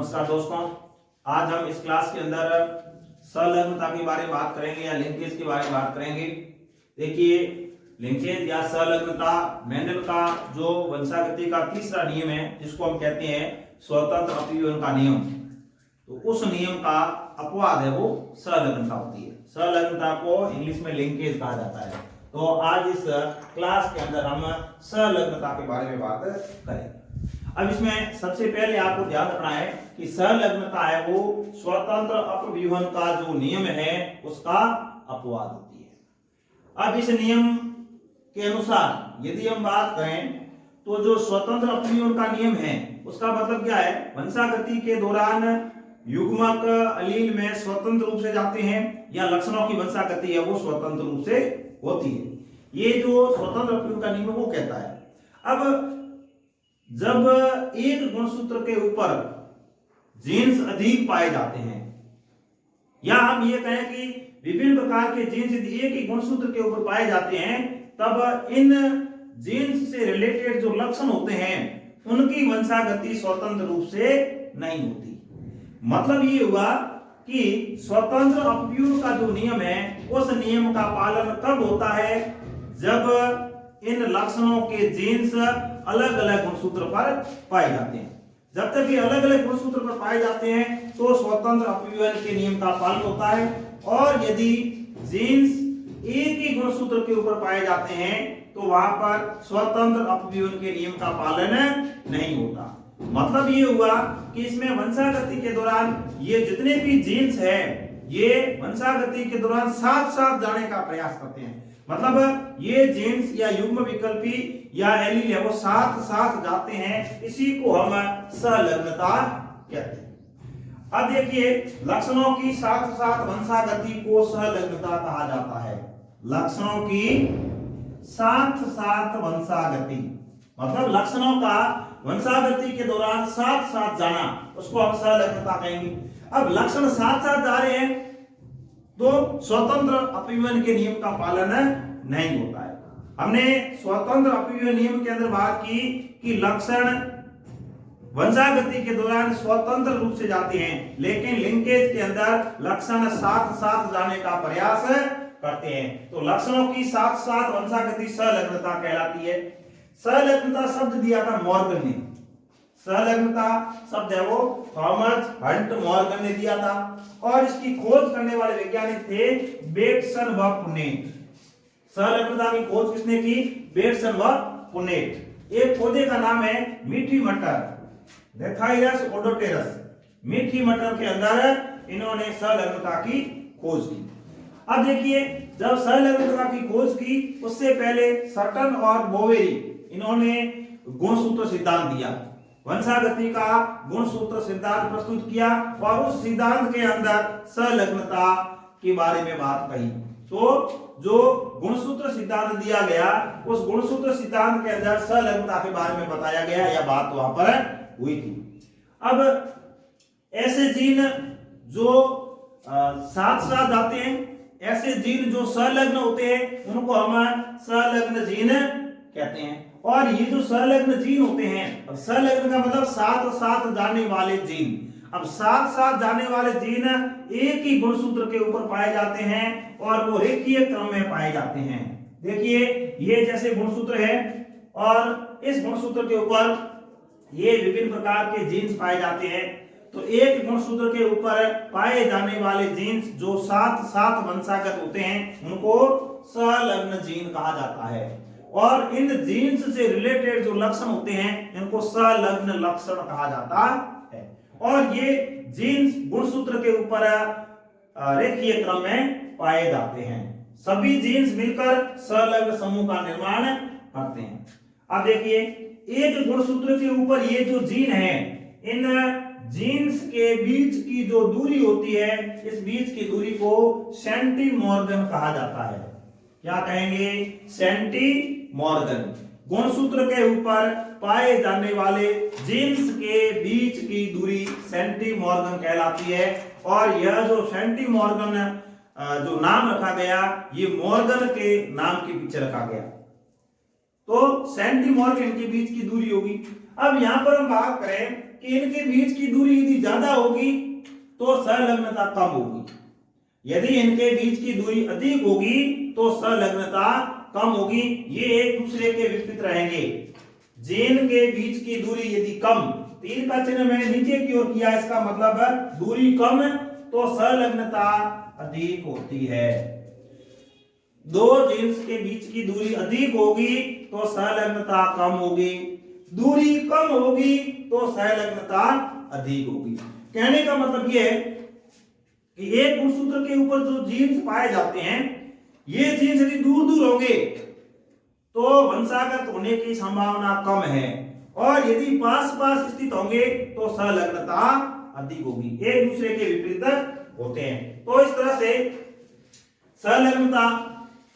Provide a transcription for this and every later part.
नमस्कार दोस्तों, आज हम इस क्लास के अंदर संलग्नता के बारे में बात करेंगे या लिंकेज के बारे में बात करेंगे। देखिए, लिंकेज या संलग्नता मेंडल का जो वंशागति का तीसरा नियम है, जिसको हम कहते हैं स्वतंत्र अपव्यवन का नियम, तो उस नियम का अपवाद है वो संलग्नता होती है। संलग्नता को इंग्लिश में लिंकेज कहा जाता है। तो आज इस क्लास के अंदर हम संलग्नता के बारे में बात करेंगे। अब इसमें सबसे पहले आपको ध्यान रखना है कि संलग्नता है वो स्वतंत्र अपव्यूहन का जो नियम है उसका अपवाद होती है। अब इस नियम के अनुसार यदि हम बात करें तो जो स्वतंत्र अपव्यूहन का नियम है उसका मतलब क्या है, वंशागति के दौरान युग्मक अलील में स्वतंत्र रूप से जाते हैं या लक्षणों की वंशागति है वो स्वतंत्र रूप से होती है। ये जो स्वतंत्र अपव्यूहन का नियम वो कहता है। अब जब एक गुणसूत्र के ऊपर जीन्स अधिक पाए जाते हैं या हम ये कहें कि विभिन्न प्रकार के जीन्स यदि एक ही गुणसूत्र के ऊपर पाए जाते हैं, तब इन जीन्स से रिलेटेड जो लक्षण होते हैं उनकी वंशागति स्वतंत्र रूप से नहीं होती। मतलब ये हुआ कि स्वतंत्र अपव्यूहन का जो नियम है उस नियम का पालन कब होता है, जब इन लक्षणों के जीन्स अलग अलग गुणसूत्र पर पाए जाते हैं। जब तक ये अलग अलग गुणसूत्र पर पाए जाते हैं तो स्वतंत्र अपव्यूहन के नियम का पालन होता है, और यदि जीन्स एक ही गुणसूत्र के ऊपर पाए जाते हैं तो वहां पर स्वतंत्र अपव्यूहन के नियम का पालन नहीं होता। मतलब ये हुआ कि इसमें वंशागति के दौरान ये जितने भी जीन्स है ये वंशागति के दौरान साथ साथ जाने का प्रयास करते हैं। मतलब ये जीन्स या युग्म विकल्पी या एलील है वो साथ साथ जाते हैं, इसी को हम संलग्नता कहते हैं। अब देखिए, लक्षणों की साथ साथ वंशागति को संलग्नता कहा जाता है। लक्षणों की साथ साथ वंशागति मतलब लक्षणों का वंशागति के दौरान साथ साथ जाना, उसको हम संलग्नता कहेंगे। अब लक्षण साथ साथ जा रहे हैं तो स्वतंत्र अपव्यूहन के नियम का पालन नहीं होता है। हमने स्वतंत्र अपव्यूहन नियम के अंदर बात की कि लक्षण वंशागति के दौरान स्वतंत्र रूप से जाते हैं, लेकिन लिंकेज के अंदर लक्षण साथ साथ जाने का प्रयास करते हैं। तो लक्षणों की साथ साथ वंशागति संलग्नता कहलाती है। संलग्नता शब्द दिया था मॉर्गन ने। संलग्नता शब्द है वो थॉमस हंट मॉर्गन ने दिया था, और इसकी खोज करने वाले वैज्ञानिक थे बेटसन व पुनेट। संलग्नता की खोज किसने की? बेटसन व पुनेट। एक पौधे का नाम है मीठी मटर, रेथाइरस ओडोटेरस। मीठी मटर के अंदर इन्होंने संलग्नता की खोज की। अब देखिए, जब संलग्नता की खोज की उससे पहले सटन और बोवेरी इन्होंने गुणसूत्र सिद्धांत दिया, वंशागति का गुणसूत्र सिद्धांत प्रस्तुत किया, और उस सिद्धांत के अंदर संलग्नता के बारे में बात कही। तो जो गुणसूत्र सिद्धांत दिया गया उस गुणसूत्र सिद्धांत के अंदर संलग्नता के बारे में बताया गया, यह बात वहां पर हुई थी। अब ऐसे जीन जो साथ साथ जाते हैं, ऐसे जीन जो संलग्न होते हैं उनको हम संलग्न जीन कहते हैं। और ये जो संलग्न जीन होते हैं, अब संलग्न का मतलब साथ साथ जाने वाले जीन। अब साथ साथ जाने वाले जीन एक ही गुणसूत्र के ऊपर पाए जाते हैं और वो रेखीय क्रम में पाए जाते हैं। देखिए, ये जैसे गुणसूत्र है और इस गुणसूत्र के ऊपर ये विभिन्न प्रकार के जीन्स पाए जाते हैं। तो एक गुणसूत्र के ऊपर पाए जाने वाले जीन्स जो साथ साथ वंशागत होते हैं उनको संलग्न जीन कहा जाता है, और इन जीन्स से रिलेटेड जो लक्षण होते हैं इनको संलग्न लक्षण कहा जाता है। और ये जीन्स गुणसूत्र के ऊपर रेखीय क्रम में पाए जाते हैं। सभी जीन्स मिलकर संलग्न समूह का निर्माण करते हैं। अब देखिए, एक गुणसूत्र के ऊपर ये जो जीन है, इन जीन्स के बीच की जो दूरी होती है, इस बीच की दूरी को सेंटीमॉर्गन कहा जाता है। क्या कहेंगे? सेंटीमॉर्गन। गुणसूत्र के ऊपर पाए जाने वाले जीन्स के बीच की दूरी सेंटीमॉर्गन कहलाती है। और यह जो सेंटीमॉर्गन जो नाम रखा गया, ये मॉर्गन के नाम के पीछे रखा गया। तो सेंटीमॉर्गन के बीच की दूरी होगी। अब यहां पर हम बात करें कि इनके बीच की दूरी यदि ज्यादा होगी तो संलग्नता कम होगी, यदि इनके बीच की दूरी अधिक होगी तो संलग्नता कम होगी। ये एक दूसरे के विपरीत रहेंगे। जिन के बीच की दूरी यदि कम, तीन का चिन्ह मैंने नीचे की ओर किया, इसका मतलब है दूरी कम तो संलग्नता अधिक होती है। दो जीन्स के बीच की दूरी अधिक होगी तो संलग्नता कम होगी, दूरी कम होगी तो संलग्नता अधिक होगी। कहने का मतलब यह है कि एक गुणसूत्र के ऊपर जो जीन्स पाए जाते हैं, ये जीन्स यदि दूर दूर होंगे तो वंशागत होने की संभावना कम है, और यदि पास पास स्थित होंगे तो संलग्नता अधिक होगी, एक दूसरे के विपरीत होते हैं। तो इस तरह से संलग्नता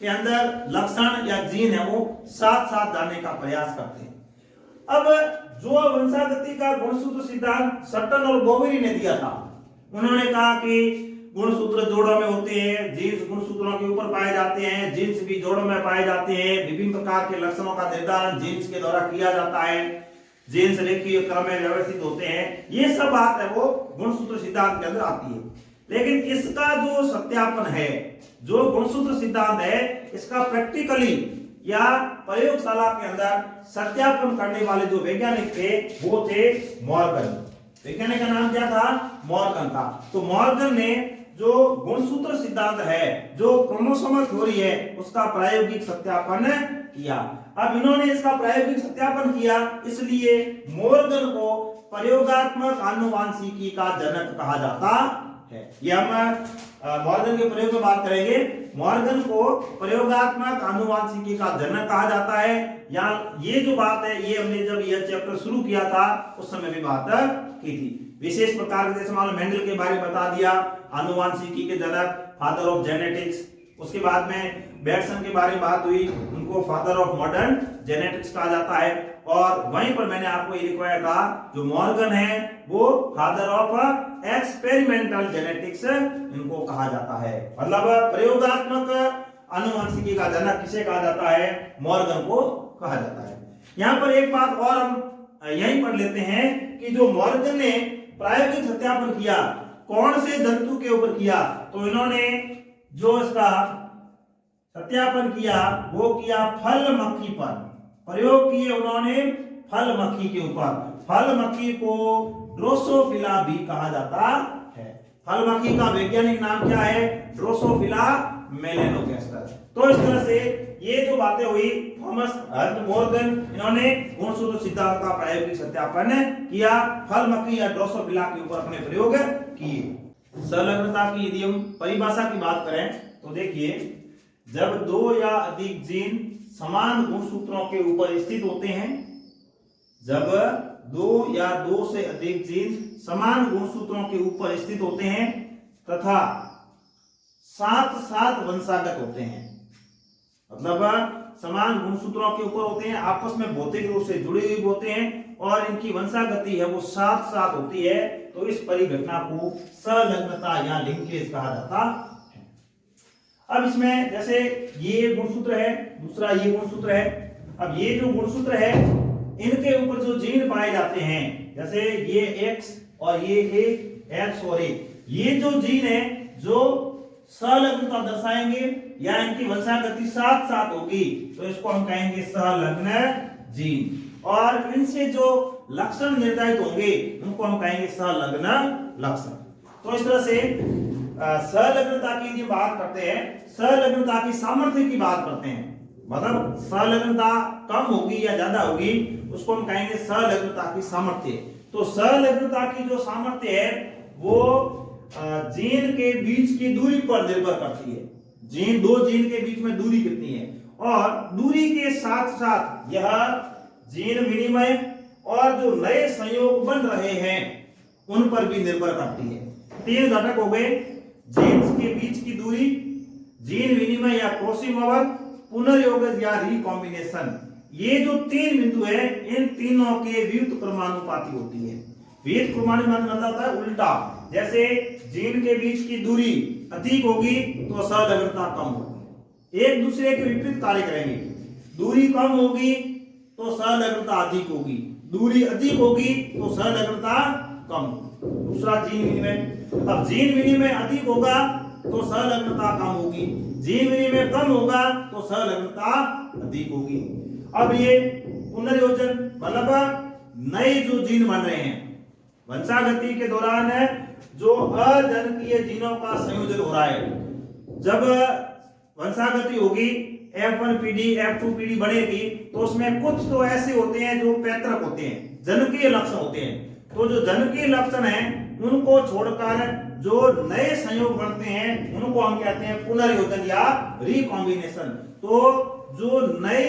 के अंदर लक्षण या जीन है वो साथ साथ जाने का प्रयास करते हैं। अब जो वंशागति का गुणसूत्र सिद्धांत सट्टन और बोवेरी ने दिया था, उन्होंने कहा कि गुणसूत्र जोड़ों में होते हैं, जीन्स गुणसूत्रों के ऊपर पाए जाते हैं, जीन्स भी जोड़ों में पाए जाते हैं, विभिन्न प्रकार के लक्षणों का निर्धारण जीन्स के द्वारा किया जाता है, जीन्स रेखीय क्रम में व्यवस्थित होते हैं, ये सब बात है वो गुणसूत्र सिद्धांत के अंदर आती है। लेकिन इसका जो सत्यापन है, जो गुणसूत्र सिद्धांत है, इसका प्रैक्टिकली या प्रयोगशाला के अंदर सत्यापन करने वाले जो वैज्ञानिक थे वो थे मॉर्गन। वैज्ञानिक का नाम क्या था? मॉर्गन था। तो मॉर्गन ने जो गुणसूत्र सिद्धांत है, जो क्रोमोसोमल थ्योरी है, उसका प्रायोगिक सत्यापन किया। अब इन्होंने इसका प्रायोगिक सत्यापन किया, इसलिए मॉर्गन को प्रयोगात्मक आनुवांशिकी का जनक कहा जाता है। ये हम मॉर्गन के प्रयोग में बात करेंगे। मॉर्गन को प्रयोगात्मक आनुवांशिकी का जनक कहा जाता है। यहाँ ये जो बात है, ये हमने जब यह चैप्टर शुरू किया था उस समय भी बात की थी। विशेष प्रकार के, जैसे मान लो मेंडल के बारे में बता दिया, आनुवांशिकी के जनक, फादर ऑफ जेनेटिक्स। उसके बाद में बेटसन के बारे में बात हुई, उनको फादर ऑफ मॉडर्न जेनेटिक्स कहा जाता है। और वहीं पर मैंने आपको ये लिखवाया था, जो मॉर्गन है वो फादर ऑफ एक्सपेरिमेंटल जेनेटिक्स इनको कहा जाता है। मतलब प्रयोगात्मक आनुवांशिकी का जनक किसे कहा जाता है? मॉर्गन को कहा जाता है। यहाँ पर एक बात और हम यहीं पढ़ लेते हैं कि जो मॉर्गन ने प्रायोगिक सत्यापन किया, कौन से जंतु के ऊपर किया? तो इन्होंने जो इसका सत्यापन किया वो किया फल मक्खी पर। प्रयोग किए उन्होंने फल मक्खी के ऊपर। फल मक्खी को ड्रोसोफिला भी कहा जाता है। फल मक्खी का वैज्ञानिक नाम क्या है? ड्रोसोफिला मेलेनोगास्टर। तो इस तरह से ये जो बातें हुई, थॉमस हंट मॉर्गन, इन्होंने गुणसूत्र सिद्धांत का प्रायोगिक सत्यापन किया, फल मक्खी या ड्रोसोफिला के ऊपर अपने प्रयोग किए। संलग्नता की यदि हम परिभाषा की बात करें तो देखिए, जब दो या अधिक जीन समान गुणसूत्रों के ऊपर स्थित होते हैं, जब दो या दो से अधिक जीन समान गुणसूत्रों के ऊपर स्थित होते हैं तथा साथ साथ वंशागत होते हैं, मतलब समान गुणसूत्रों के ऊपर होते हैं, आपस में भौतिक रूप से जुड़े हुए होते हैं और इनकी वंशागति है वो साथ साथ होती है, तो इस परिघटना को संलग्नता या लिंकेज कहा जाता है। अब इसमें जैसे ये गुणसूत्र है, दूसरा ये गुणसूत्र है। अब ये जो गुणसूत्र है, इनके ऊपर जो जीन पाए जाते हैं, जैसे ये X और ये X और A, ये जो जीन है जो संलग्नता दर्शाएंगे या इनकी वंशागति साथ साथ होगी, तो इसको हम कहेंगे संलग्न जीन। और इनसे जो लक्षण निर्धारित होंगे उनको हम कहेंगे संलग्न लक्षण। तो इस तरह से संलग्नता की बात करते हैं, संलग्नता की सामर्थ्य की बात करते हैं, मतलब संलग्नता कम होगी या ज्यादा होगी उसको हम कहेंगे संलग्नता की सामर्थ्य। तो संलग्नता की जो सामर्थ्य है वो जीन के बीच की दूरी पर निर्भर करती है। जीन, दो जीन के बीच में दूरी कितनी है, और दूरी के साथ साथ यह जीन विनिमय और जो नए संयोग बन रहे हैं उन पर भी निर्भर करती है। तीन घटक हो गए, जीन्स के बीच की दूरी, जीन विनिमय या क्रॉसिंग ओवर, पुनर्योगज या रिकॉम्बिनेशन। ये जो तीन बिंदु है, इन तीनों के व्युत्क्रमानुपाती क्रमानुपाती होती है। व्युत्क्रमानुपाती मतलब होता है उल्टा, जैसे जीन के बीच की दूरी अधिक होगी तो संलग्नता कम होगी, एक दूसरे के विपरीत कार्य करेंगे। दूरी कम होगी तो संलग्नता अधिक होगी, दूरी अधिक होगी तो संलग्नता कम होगी। दूसरा जीन विनिमय, अब जीन विनिमय अधिक होगा तो संलग्नता कम होगी, जीन विनिमय कम होगा तो संलग्नता अधिक होगी। अब ये पुनर्योजन मतलब नए जो जीन बन रहे हैं, वंशागति के दौरान जो अजनकीय जीनों का संयोजन हो रहा है, जब वंशागति होगी F1 पीढ़ी F2 पीढ़ी बढ़ेगी तो उसमें कुछ तो ऐसे होते हैं जो पैतृक होते हैं, जनकीय लक्षण होते हैं। तो जो जनकीय लक्षण है उनको छोड़कर जो नए संयोग बनते हैं उनको हम कहते हैं पुनर्योजन या रिकॉम्बिनेशन। तो जो नए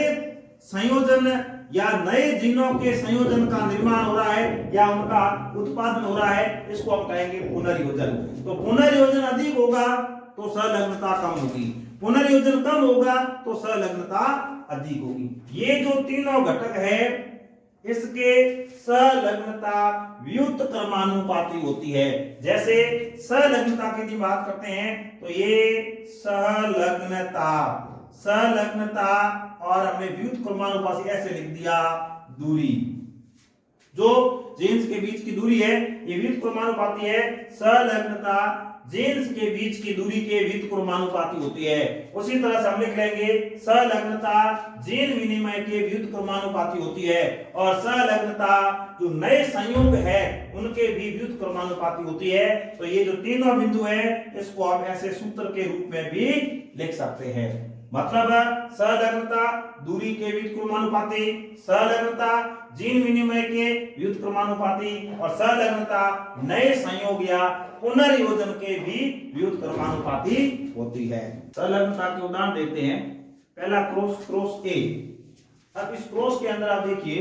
संयोजन या नए जीनों के संयोजन का निर्माण हो रहा है या उनका उत्पादन हो रहा है, इसको हम कहेंगे पुनर्योजन। तो पुनर्योजन अधिक होगा तो संलग्नता कम होगी, पुनर्योजन कम होगा तो संलग्नता अधिक होगी। ये जो तीनों घटक है इसके संलग्नता व्युत्त क्रमानुपाती होती है। जैसे संलग्नता की बात करते हैं तो ये संलग्नता और हमने व्युत्त क्रमानुपाती ऐसे लिख दिया, दूरी जो जीन्स के बीच की दूरी है ये व्युत्त क्रमानुपाती है, संलग्नता जीन्स के बीच की दूरी के व्युत्त क्रमानुपाती होती है। उसी तरह से हम लिख लेंगे संलग्नता जीन विनिमय के व्युत्त क्रमानुपाती होती है और संलग्नता जो नए संयोग है उनके भी व्युत्त क्रमानुपाती होती है। तो ये जो तीनों बिंदु है इसको आप ऐसे सूत्र के रूप में भी लिख सकते हैं। मतलब संलग्नता दूरी के व्युत्त क्रमानुपाती, संलग्नता जीन विनिमय के व्युत्त क्रमानुपाती और संलग्नता नए संयोग या पुनर्योजन के भी व्युत्त क्रमानुपाती होती है। संलग्नता के उदाहरण देखते हैं। पहला क्रॉस ए। अब इस क्रॉस के अंदर आप देखिए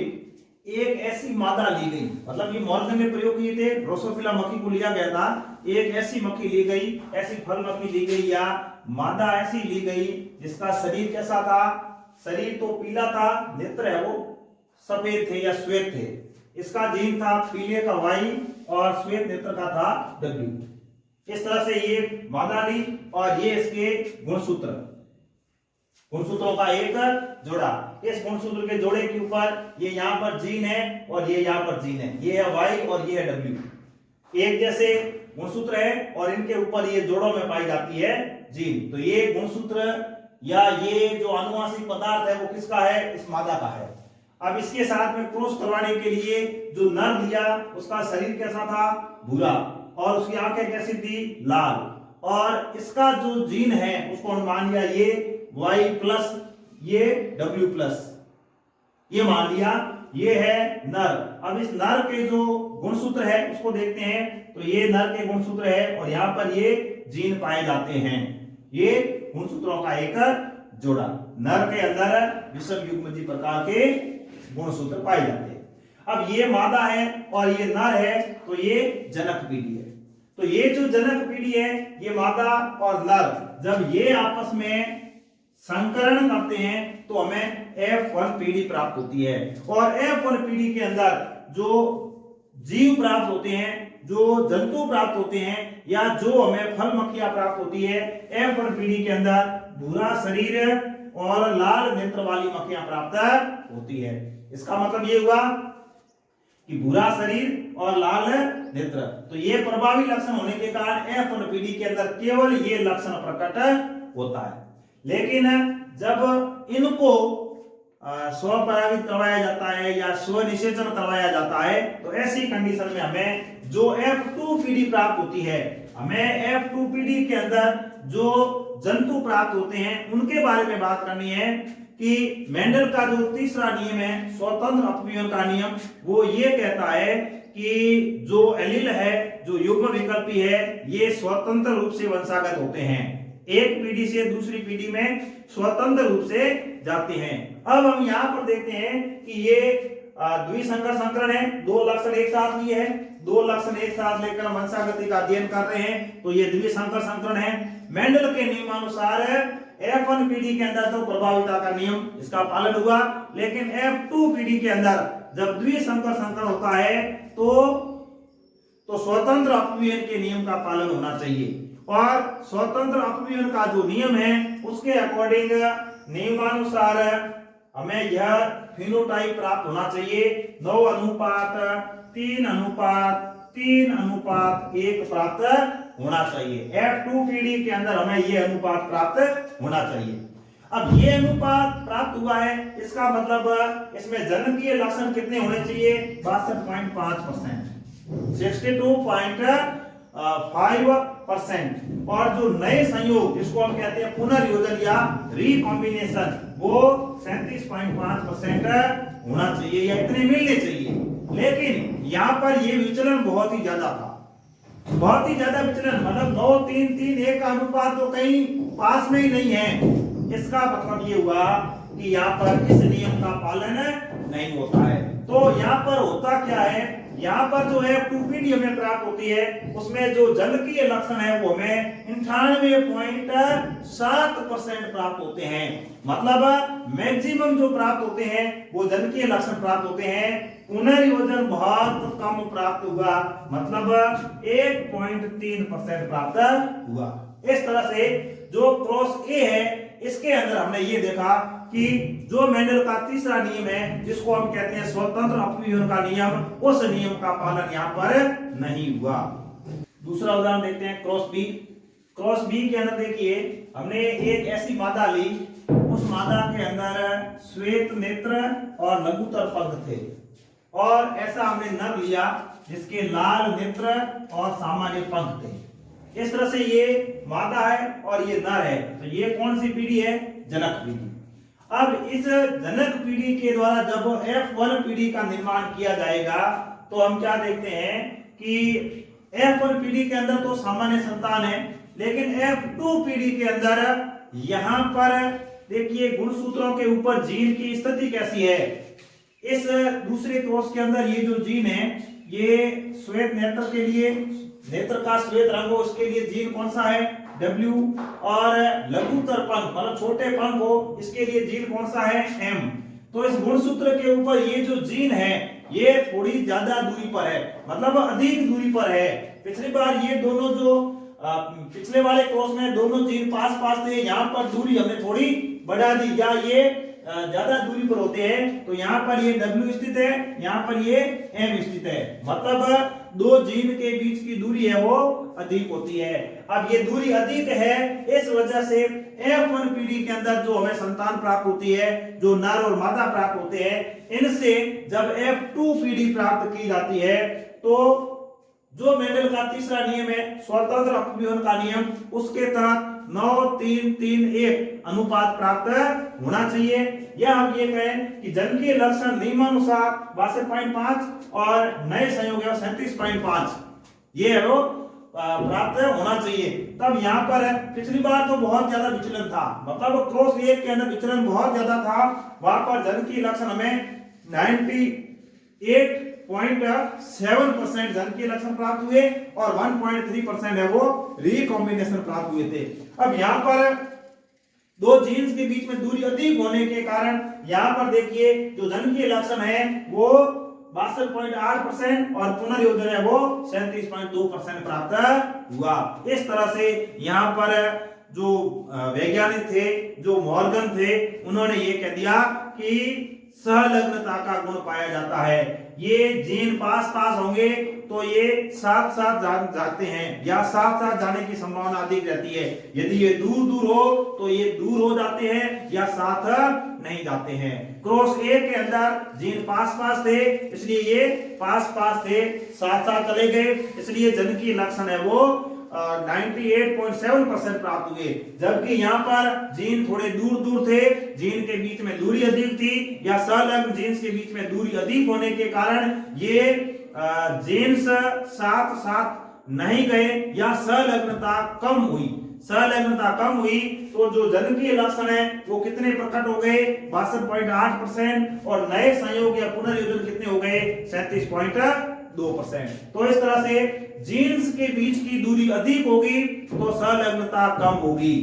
एक ऐसी मादा ली गई, मतलब ये मॉर्गन ने प्रयोग किए थे, ड्रोसोफिला मक्खी को लिया गया था, एक ऐसी मक्खी ली गई, ऐसी फल मक्खी ली गई या मादा ऐसी ली गई जिसका शरीर कैसा था, शरीर तो पीला था, नेत्र है वो सफेद थे या श्वेत थे, इसका जीन था पीले का Y और श्वेत नेत्र का था W। इस तरह से ये मादा ली और ये इसके गुणसूत्रों का एक जोड़ा, इस गुणसूत्र के जोड़े के ऊपर ये यहाँ पर जीन है और ये यहाँ पर जीन है, ये है Y और ये है W। एक जैसे गुणसूत्र है और इनके ऊपर ये जोड़ों में पाई जाती है जीन। तो ये गुणसूत्र या ये जो अनुवांशिक पदार्थ है वो किसका है, इस मादा का है। अब इसके साथ में क्रॉस करवाने के लिए जो नर लिया उसका शरीर कैसा था, भूरा, और उसकी आंखें कैसी थी, लाल, और इसका जो जीन है उसको हम मान लिया ये Y प्लस ये W प्लस, ये मान लिया ये है नर। अब इस नर के जो गुणसूत्र है उसको देखते हैं तो ये नर के गुणसूत्र है और यहाँ पर ये जीन पाए जाते हैं, ये गुणसूत्रों का एक जोड़ा। नर के अंदर विषम युग्मजी प्रकार के गुणसूत्र पाए जाते हैं। अब ये मादा है और ये नर है तो ये जनक पीढ़ी है। तो ये जो जनक पीढ़ी है ये मादा और नर जब ये आपस में संकरण करते हैं तो हमें F1 पीढ़ी प्राप्त होती है और F1 पीढ़ी के अंदर जो जीव प्राप्त होते हैं, जो जंतु प्राप्त होते हैं या जो हमें फल मक्खियां प्राप्त होती है, F1 पीढ़ी के अंदर भूरा शरीर और लाल नेत्र वाली मक्खियां प्राप्त होती है। इसका मतलब ये हुआ कि भूरा शरीर और लाल नेत्र, तो ये प्रभावी लक्षण होने के कारण F1 पीढ़ी के अंदर केवल ये लक्षण प्रकट होता है। लेकिन जब इनको स्वपरागित करवाया जाता है या स्वनिषेचन करवाया जाता है तो ऐसी कंडीशन में हमें जो F2 पीढ़ी प्राप्त होती है, हमें F2 पीढ़ी के अंदर जो जंतु प्राप्त होते हैं उनके बारे में बात करनी है कि मेंडल का जो तीसरा नियम है स्वतंत्र अपव्यय का नियम, वो ये कहता है कि जो एलील है, जो युग्म विकल्पी है, ये स्वतंत्र रूप से वंशागत होते हैं, एक पीढ़ी से दूसरी पीढ़ी में स्वतंत्र रूप से जाते हैं। अब हम यहाँ पर देखते हैं कि ये द्विसंकर संकरण है, दो लक्षण एक साथ लिए हैं, दो लक्षण एक साथ लेकर हम वंशागति का अध्ययन कर रहे हैं, तो ये द्विसंकर संकरण है। मेंडल के नियमानुसार F1 पीढ़ी के अंदर तो प्रभाविता का नियम इसका पालन हुआ, लेकिन F2 पीढ़ी के अंदर जब द्विसंकर संकरण होता है तो स्वतंत्र अपव्यय के नियम का पालन होना चाहिए और स्वतंत्र अपव्यय का जो नियम है उसके अकॉर्डिंग नियमानुसार हमें यह फिनोटाइप प्राप्त होना चाहिए 9:3:3:1 प्राप्त होना चाहिए। F2 पीढ़ी के अंदर हमें यह अनुपात प्राप्त होना चाहिए। अब ये अनुपात प्राप्त हुआ है, इसका मतलब इसमें जन्मकीय लक्षण कितने होने चाहिए? 62.5%, 62.5%। और जो नए संयोग जिसको हम कहते हैं पुनर्योजन या रिकॉम्बिनेशन, वो 37.5% होना चाहिए या इतने मिलने चाहिए। लेकिन यहाँ पर ये विचलन बहुत ही ज्यादा था, बहुत ही ज्यादा विचलन, मतलब 9:3:3:1 का अनुपात तो कहीं पास में ही नहीं है। इसका मतलब ये हुआ कि यहाँ पर इस नियम का पालन नहीं होता है। तो यहाँ पर होता क्या है, यहाँ पर जो है F2PD हमें प्राप्त होती है, उसमें जो जन्मकीय लक्षण है वो हमें 98.7% प्राप्त होते हैं। मतलब मैक्सिमम जो प्राप्त होते हैं वो जन्मकीय लक्षण प्राप्त होते हैं, पुनर्योजन बहुत कम प्राप्त हुआ, मतलब 1.3% प्राप्त हुआ। इस तरह से जो क्रॉस ए है, इसके अंदर हमने ये देखा कि जो मेंडल का तीसरा नियम है, जिसको हम कहते हैं स्वतंत्र अपव्यय का नियम, उस नियम का पालन यहाँ पर नहीं हुआ। दूसरा उदाहरण देखते हैं क्रॉस बी। क्रॉस बी के अंदर देखिए, हमने एक ऐसी मादा ली, उस मादा के अंदर श्वेत नेत्र और लघुतर पंख थे, और ऐसा हमने नर लिया जिसके लाल नेत्र और सामान्य पंख थे। इस तरह से ये मादा है और ये नर है, तो ये कौन सी पीढ़ी है? जनक पीढ़ी। अब इस जनक पीढ़ी के द्वारा जब F1 पीढ़ी का निर्माण किया जाएगा, तो हम क्या देखते हैं कि F1 पीढ़ी के अंदर तो सामान्य संतान है, लेकिन F2 पीढ़ी के अंदर यहां पर देखिए गुणसूत्रों के ऊपर जीन की स्थिति कैसी है। इस दूसरे क्रॉस के अंदर ये जो जीन है, ये श्वेत नेत्र के लिए, नेत्र का श्वेत रंग हो उसके लिए जीन कौन सा है? W, और लघुतर पंख मतलब छोटे पंख हो इसके लिए जीन कौन सा है? M। तो इस गुणसूत्र के ऊपर ये जो जीन है ये थोड़ी ज्यादा दूरी पर है, मतलब अधिक दूरी पर है। पिछली बार ये दोनों जो पिछले वाले क्रॉस में दोनों जीन पास पास थे, यहाँ पर दूरी हमने थोड़ी बढ़ा दी, या ये ज्यादा दूरी पर होते हैं, तो यहाँ पर ये W स्थित है, यहाँ पर ये M स्थित है, मतलब दो जीन के बीच की दूरी है वो अधिक होती है। अब ये दूरी अधिक है, इस वजह से F1 पीढ़ी के अंदर जो हमें संतान प्राप्त होती है, जो नर और मादा प्राप्त होते हैं, इनसे जब F2 पीढ़ी प्राप्त की जाती है, तो जो मेंडल का तीसरा नियम है स्वतंत्र अपव्यय का नियम, उसके तहत 9:3:3:1 अनुपात प्राप्त होना चाहिए। या हम ये कहें कि जन्मकीय लक्षण नियमानुसार 62.5 और नए संयोग 37.5 ये है वो प्राप्त होना चाहिए। तब यहाँ पर पिछली बार तो बहुत ज्यादा विचलन था, मतलब क्रॉस एक के अंदर विचलन बहुत ज्यादा था, वहां पर जन्मकीय लक्षण हमें 98.7% जन्मकीय लक्षण प्राप्त हुए और 1.3% है वो रिकॉम्बिनेशन प्राप्त हुए थे। अब यहाँ पर दो जीन्स के बीच में दूरी अधिक होने के कारण यहाँ पर देखिए जो जन्मकीय लक्षण है वो 62.8% और पुनर्योजन है वो 37.2% प्राप्त हुआ। इस तरह से यहाँ पर जो वैज्ञानिक थे, जो मॉर्गन थे, उन्होंने ये कह दिया कि सहलग्नता का गुण पाया जाता है। ये जीन पास पास होंगे तो ये साथ साथ जाते हैं, या साथ साथ जाने की संभावना अधिक रहती है। यदि ये दूर दूर हो तो ये दूर हो जाते हैं या साथ नहीं जाते हैं। क्रॉस ए के अंदर जीन पास पास थे, इसलिए ये पास पास थे, साथ साथ चले गए, इसलिए जन्मकीय लक्षण है वो 98.7% प्राप्त हुए। जबकि यहाँ पर जीन थोड़े दूर दूर थे, जीन के बीच में दूरी अधिक थी, या सहलग्न जीन्स के बीच में दूरी अधिक होने के कारण ये जीन्स साथ साथ नहीं गए या सहलग्नता कम हुई। सहलग्नता कम हुई तो जो जन्मकीय लक्षण है वो कितने प्रकट हो गए? 62.8%, और नए संयोग या पुनर्योजन कितने हो गए? 37.2%। तो इस तरह से जीन्स के बीच की दूरी अधिक होगी तो सहलग्नता कम होगी,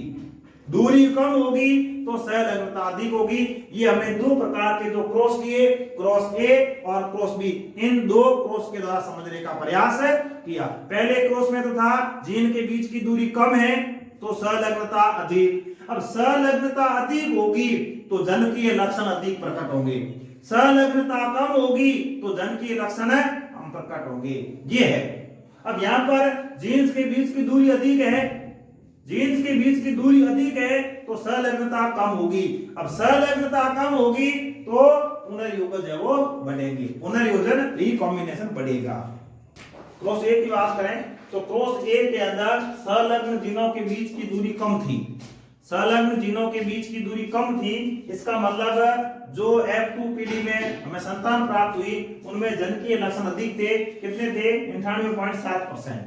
दूरी कम होगी तो सहलग्नता अधिक होगी। ये हमने दो प्रकार के जो क्रॉस किए, क्रॉस ए और क्रॉस बी, इन दो क्रॉस के द्वारा समझने का प्रयास किया। पहले क्रॉस में तो था जीन के बीच की दूरी कम है तो सहलग्नता अधिक। अब संलग्नता अधिक होगी तो जनकीय लक्षण अधिक प्रकट होंगे, संलग्नता कम होगी तो जनकीय लक्षण कम प्रकट होंगे। ये है। अब यहां पर जीन्स के बीच की दूरी अधिक है, जीन्स के बीच की दूरी अधिक है तो संलग्नता कम होगी। अब संलग्नता कम होगी तो पुनर्योजन है वो बढ़ेगी, पुनर्योजन रिकॉम्बिनेशन बढ़ेगा। क्रॉस ए की बात करें तो क्रॉस ए के अंदर संलग्न जीनों के बीच की दूरी कम थी, संलग्न जीनों के बीच की दूरी कम थी। इसका मतलब जो F2PD में हमें संतान प्राप्त हुई उनमें जनकीय लक्षण अधिक थे। कितने थे? 98.7%।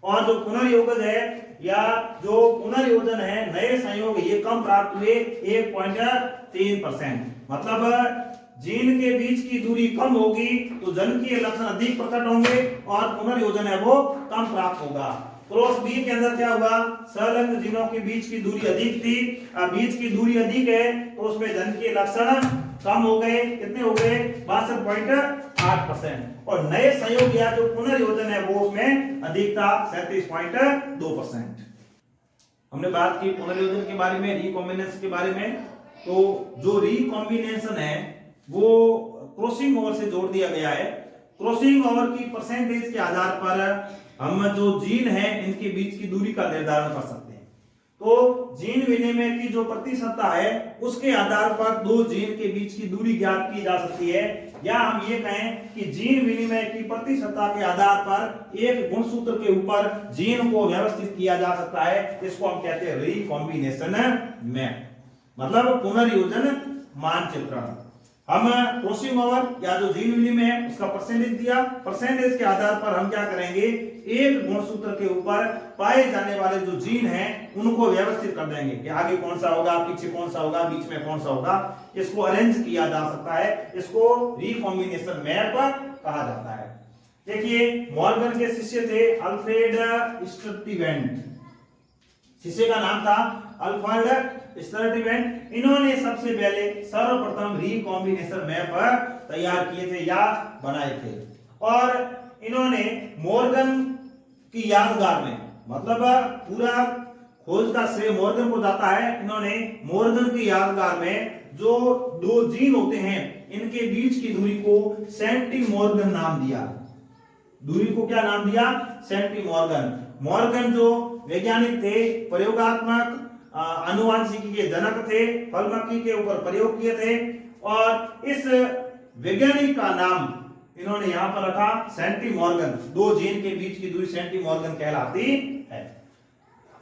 और जो पुनर्योजन है या जो पुनर्योजन है नए संयोग ये कम प्राप्त हुए 1.3%। मतलब जीन के बीच की दूरी कम होगी तो जनकीय लक्षण अधिक प्रकट होंगे और पुनर्योजन है वो कम प्राप्त होगा। क्रॉस बी के अंदर क्या हुआ? संलग्न जीनों के बीच की दूरी अधिक थी, अब बीच की दूरी अधिक है तो उसमें जनकीय लक्षण कम हो गए। कितने हो गए? 62.8%। और नए संयोग या जो पुनर्योजन है वो उसमें अधिक था, 37.2%। हमने बात की पुनर्योजन के बारे में, रिकॉम्बिनेशन के बारे में। तो जो रिकॉम्बिनेशन है वो क्रॉसिंग ओवर से जोड़ दिया गया है। क्रॉसिंग ओवर की परसेंटेज के आधार पर हम जो जीन है इनके बीच की दूरी का निर्धारण कर सकते हैं। तो जीन विनिमय की जो प्रतिशतता है उसके आधार पर दो जीन के बीच की दूरी ज्ञात की जा सकती है, या हम ये कहें कि जीन विनिमय की प्रतिशतता के आधार पर एक गुणसूत्र के ऊपर जीन को व्यवस्थित किया जा सकता है। इसको हम कहते हैं रिकॉम्बिनेशन मैप, मतलब पुनर्योजन मानचित्रण। हम क्रॉसिंग ओवर या जो जीन विनिमय है उसका परसेंटेज दिया, परसेंटेज के आधार पर हम क्या करेंगे, एक गुणसूत्र के ऊपर पाए जाने वाले जो जीन हैं उनको व्यवस्थित कर देंगे कि आगे कौन सा होगा, पीछे कौन सा होगा, बीच में कौन सा होगा। इसको अरेंज किया जा सकता है, इसको रिकॉम्बिनेशन मैप कहा जाता है। देखिए मॉर्गन के शिष्य थे अल्फ्रेड स्टर्टिवेंट, शिष्य का नाम था अल्फ्रेड स्टर्टिवेंट। इन्होंने सबसे पहले सर्वप्रथम रिकॉम्बिनेशन मैप तैयार किए थे या बनाए थे, और इन्होंने मॉर्गन की यादगार में, मतलब पूरा खोज का श्रेय मॉर्गन को जाता है। इन्होंने मॉर्गन की यादगार में जो दो जीन होते हैं इनके बीच की दूरी को सेंटीमॉर्गन नाम दिया। दूरी को क्या नाम दिया? सेंटीमॉर्गन। मॉर्गन जो वैज्ञानिक थे, प्रयोगात्मक आनुवांशिकी के जनक थे, फल मक्खी के ऊपर प्रयोग किए थे, और इस वैज्ञानिक का नाम इन्होंने यहां पर रखा सेंटीमॉर्गन। दो जीन के बीच की दूरी सेंटीमॉर्गन कहलाती है।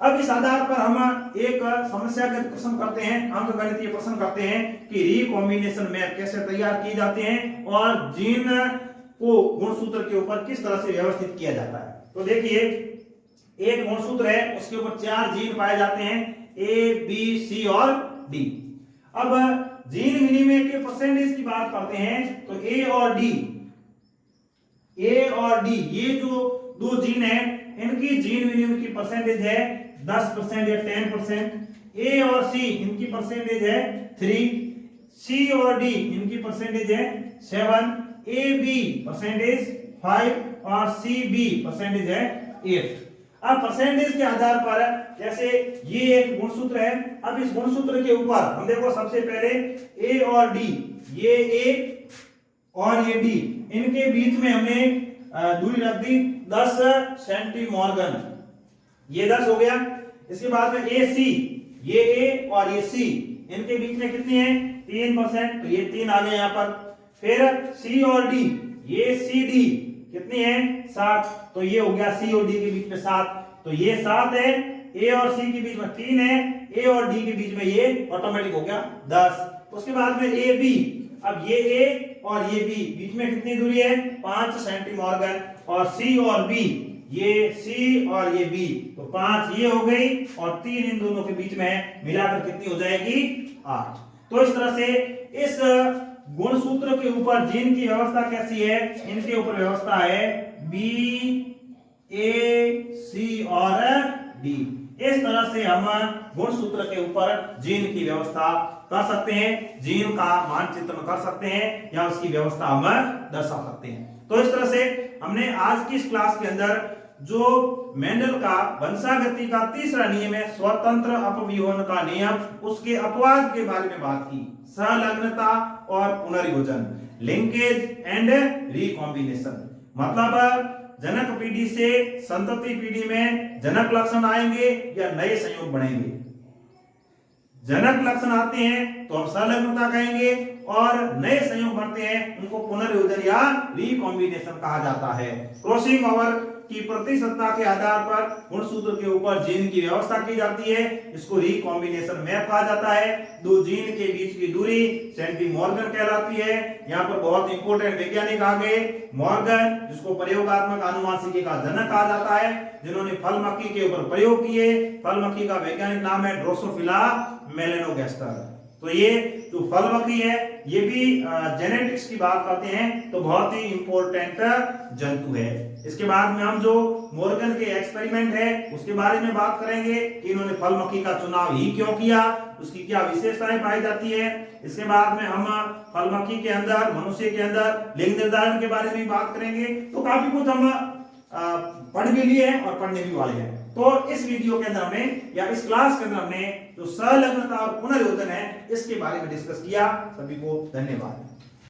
अब इस आधार पर हम एक समस्यागत प्रश्न करते हैं, अंकगणितीय प्रश्न करते हैं कि रिकॉम्बिनेशन मैप कैसे तैयार किए जाते हैं और जीन को गुणसूत्र के ऊपर किस तरह से व्यवस्थित किया जाता है। तो देखिए एक गुणसूत्र है, उसके ऊपर 4 जीन पाए जाते हैं, A, B, C और D। अब जीन विनिमय के परसेंटेज की बात करते हैं तो A और D ये जो दो जीन है इनकी जीन विनिमय की परसेंटेज है 10% या 10%। A और C इनकी परसेंटेज है 3, C और D इनकी परसेंटेज है 7, AB परसेंटेज 5 और CB परसेंटेज है 8। अब परसेंटेज के आधार पर जैसे ये एक गुणसूत्र है, अब इस गुणसूत्र के ऊपर हम देखो सबसे पहले A और D, ये A और ये D, इनके बीच में हमने दूरी रख दी 10 सेंटीमॉर्गन, ये 10 हो गया। इसके बाद में AC, ये A और ये C, इनके बीच में कितनी है 3%, तो ये 3 आ गए यहाँ पर। फिर C और D, ये CD कितनी है 7, तो ये हो गया C और D के बीच में 7, तो ये 7 है। A और C के बीच में 3 है, A और D के बीच में ये ऑटोमेटिक हो गया 10। उसके बाद में AB, अब ये A और ये B बीच में कितनी दूरी है 5 सेंटीमॉर्गन, और C और B, ये C और ये B, तो 5 ये हो गई और 3 इन दोनों के बीच में मिलाकर कितनी हो जाएगी 8। तो इस तरह से इस गुणसूत्र के ऊपर जीन की व्यवस्था कैसी है, इनके ऊपर व्यवस्था है B, A, C और D। इस तरह से हम गुणसूत्र के ऊपर जीन की व्यवस्था कर सकते हैं, जीन का मानचित्रण कर सकते हैं या उसकी व्यवस्था हम दर्शा सकते हैं। तो इस तरह से हमने आज की इस क्लास के अंदर जो मेंडल का वंशागति का तीसरा नियम है स्वतंत्र अपव्यूहन का नियम, उसके अपवाद के बारे में बात की, संलग्नता और पुनर्योजन, लिंकेज एंड रिकॉम्बिनेशन। मतलब जनक पीढ़ी से संतति पीढ़ी में जनक लक्षण आएंगे या नए संयोग बनेंगे। जनक लक्षण आते हैं तो हम संलग्नता कहेंगे और नए संयोग बनते हैं उनको पुनर्योजन या रिकॉम्बिनेशन कहा जाता है। क्रॉसिंग ओवर की प्रतिशतता के आधार पर गुणसूत्र के ऊपर जीन की व्यवस्था की जाती है, इसको रिकॉम्बिनेशन मैप कहा जाता है। दो जीन के बीच की दूरी सेंटीमॉर्गन कहलाती है। यहाँ पर बहुत इंपॉर्टेंट वैज्ञानिक आ गए, मॉर्गन जिसको प्रयोगात्मक आनुवंशिकी का जनक कहा जाता है, जिन्होंने फल मक्खी के ऊपर प्रयोग किए। फल मक्खी का वैज्ञानिक नाम है ड्रोसोफिला मेलेनोगास्टर। तो ये जो फल मक्खी है ये भी जेनेटिक्स की बात करते हैं तो बहुत ही इंपॉर्टेंट जंतु है। इसके बाद में हम जो मॉर्गन के एक्सपेरिमेंट है उसके बारे में बात करेंगे कि इन्होंने फल मक्खी का चुनाव ही क्यों किया, उसकी क्या विशेषताएं पाई जाती है। इसके बाद में हम फल मक्खी के अंदर, मनुष्य के अंदर लिंग निर्धारण के बारे में बात करेंगे। तो काफी कुछ हम पढ़ भी लिए हैं और पढ़ने भी वाले हैं। तो इस वीडियो के अंदर हमने या इस क्लास के अंदर हमने जो संलग्नता और पुनर्योजन है इसके बारे में डिस्कस किया। सभी को धन्यवाद।